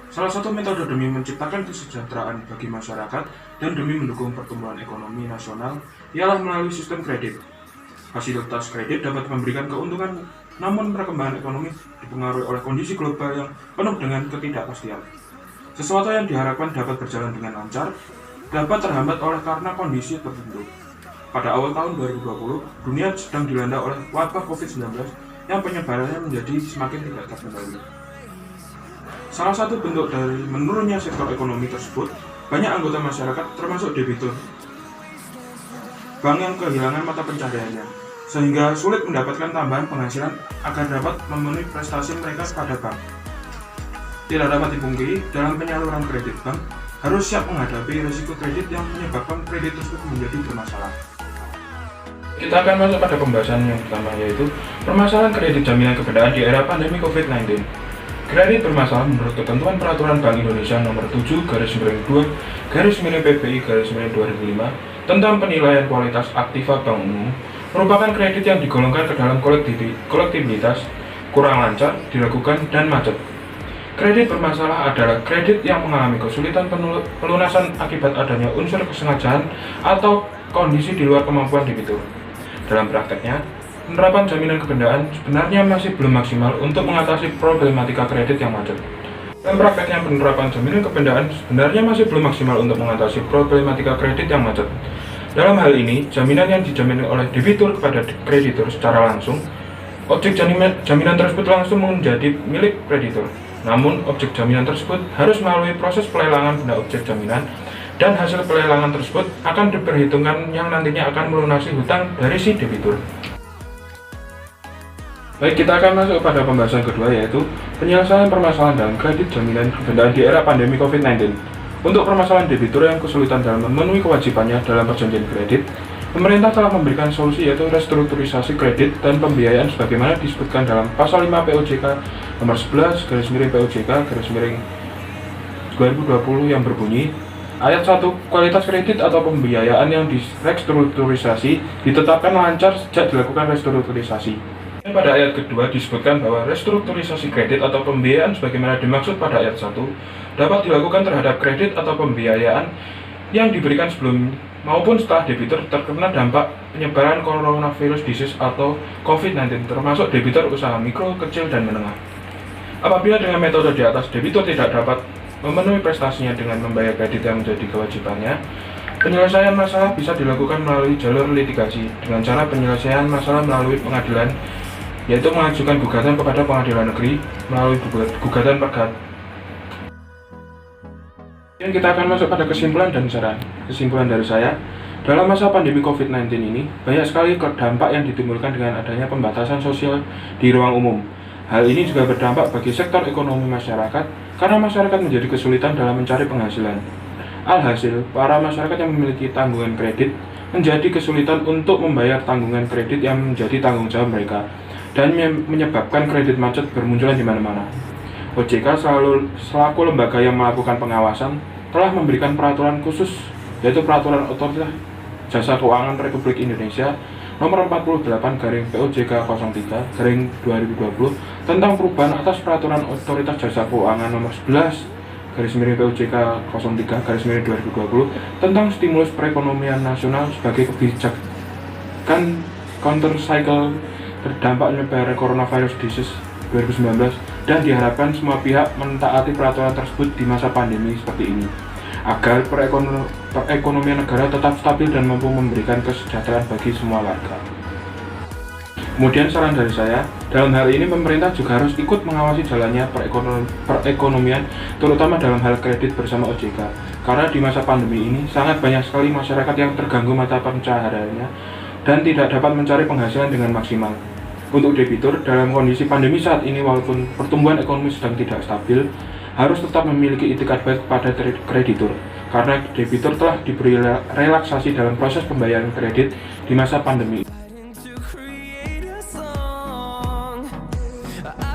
Salah satu metode demi menciptakan kesejahteraan bagi masyarakat dan demi mendukung pertumbuhan ekonomi nasional ialah melalui sistem kredit. Fasilitas kredit dapat memberikan keuntungan, namun perkembangan ekonomi dipengaruhi oleh kondisi global yang penuh dengan ketidakpastian. Sesuatu yang diharapkan dapat berjalan dengan lancar dapat terhambat oleh karena kondisi tertentu. Pada awal tahun 2020, dunia sedang dilanda oleh wabah COVID-19 yang penyebarannya menjadi semakin tidak terkendali. Salah satu bentuk dari menurunnya sektor ekonomi tersebut, banyak anggota masyarakat termasuk debitur bank yang kehilangan mata pencahariannya, sehingga sulit mendapatkan tambahan penghasilan agar dapat memenuhi prestasi mereka pada bank. Tidak dapat dipungkiri, dalam penyaluran kredit bank harus siap menghadapi risiko kredit yang menyebabkan kredit tersebut menjadi bermasalah. Kita akan masuk pada pembahasan yang pertama, yaitu permasalahan kredit jaminan keberdayaan di era pandemi COVID-19. Kredit bermasalah menurut ketentuan Peraturan Bank Indonesia Nomor 7/2/PBI/2005 tentang penilaian kualitas aktiva bank umum merupakan kredit yang digolongkan ke dalam kolektibilitas, kurang lancar, diragukan, dan macet. Kredit bermasalah adalah kredit yang mengalami kesulitan pelunasan akibat adanya unsur kesengajaan atau kondisi di luar kemampuan debitur. Dalam prakteknya, penerapan jaminan keberdayaan sebenarnya masih belum maksimal untuk mengatasi problematika kredit yang macet. Dalam prakteknya, penerapan jaminan keberdayaan sebenarnya masih belum maksimal untuk mengatasi problematika kredit yang macet. Dalam hal ini, jaminan yang dijamin oleh debitur kepada kreditur secara langsung, objek jaminan tersebut langsung menjadi milik kreditur. Namun, objek jaminan tersebut harus melalui proses pelelangan benda objek jaminan, dan hasil pelelangan tersebut akan diperhitungkan yang nantinya akan melunasi hutang dari si debitur. Baik, kita akan masuk pada pembahasan kedua, yaitu penyelesaian permasalahan dalam kredit jaminan keberdayaan di era pandemi COVID-19. Untuk permasalahan debitur yang kesulitan dalam memenuhi kewajibannya dalam perjanjian kredit, pemerintah telah memberikan solusi, yaitu restrukturisasi kredit dan pembiayaan sebagaimana disebutkan dalam Pasal 5 POJK nomor 11/POJK/2020 yang berbunyi, Ayat 1. Kualitas kredit atau pembiayaan yang direstrukturisasi ditetapkan lancar sejak dilakukan restrukturisasi. Pada ayat kedua disebutkan bahwa restrukturisasi kredit atau pembiayaan sebagaimana dimaksud pada ayat 1 dapat dilakukan terhadap kredit atau pembiayaan yang diberikan sebelum maupun setelah debitur terkena dampak penyebaran coronavirus disease atau COVID-19, termasuk debitur usaha mikro, kecil, dan menengah. Apabila dengan metode di atas debitur tidak dapat memenuhi prestasinya dengan membayar kredit yang menjadi kewajibannya, penyelesaian masalah bisa dilakukan melalui jalur litigasi dengan cara penyelesaian masalah melalui pengadilan, yaitu mengajukan gugatan kepada pengadilan negeri melalui gugatan perdata. Dan kita akan masuk pada kesimpulan dan saran. Kesimpulan dari saya, dalam masa pandemi COVID-19 ini, banyak sekali dampak yang ditimbulkan dengan adanya pembatasan sosial di ruang umum. Hal ini juga berdampak bagi sektor ekonomi masyarakat, karena masyarakat menjadi kesulitan dalam mencari penghasilan. Alhasil, para masyarakat yang memiliki tanggungan kredit menjadi kesulitan untuk membayar tanggungan kredit yang menjadi tanggung jawab mereka, dan menyebabkan kredit macet bermunculan di mana-mana. OJK selaku lembaga yang melakukan pengawasan telah memberikan peraturan khusus, yaitu Peraturan Otoritas Jasa Keuangan Republik Indonesia Nomor 48/POJK 03/2020 tentang perubahan atas Peraturan Otoritas Jasa Keuangan Nomor 11/POJK 03/2020 tentang stimulus perekonomian nasional sebagai kebijakan counter cycle terdampak penyebaran coronavirus disease 2019, dan diharapkan semua pihak mentaati peraturan tersebut di masa pandemi seperti ini agar perekonomian negara tetap stabil dan mampu memberikan kesejahteraan bagi semua warga. Kemudian saran dari saya, dalam hal ini pemerintah juga harus ikut mengawasi jalannya perekonomian, terutama dalam hal kredit bersama OJK, karena di masa pandemi ini sangat banyak sekali masyarakat yang terganggu mata pencahariannya dan tidak dapat mencari penghasilan dengan maksimal. Untuk debitur, dalam kondisi pandemi saat ini, walaupun pertumbuhan ekonomi sedang tidak stabil, harus tetap memiliki itikat baik kepada kreditur, karena debitur telah diberi relaksasi dalam proses pembayaran kredit di masa pandemi.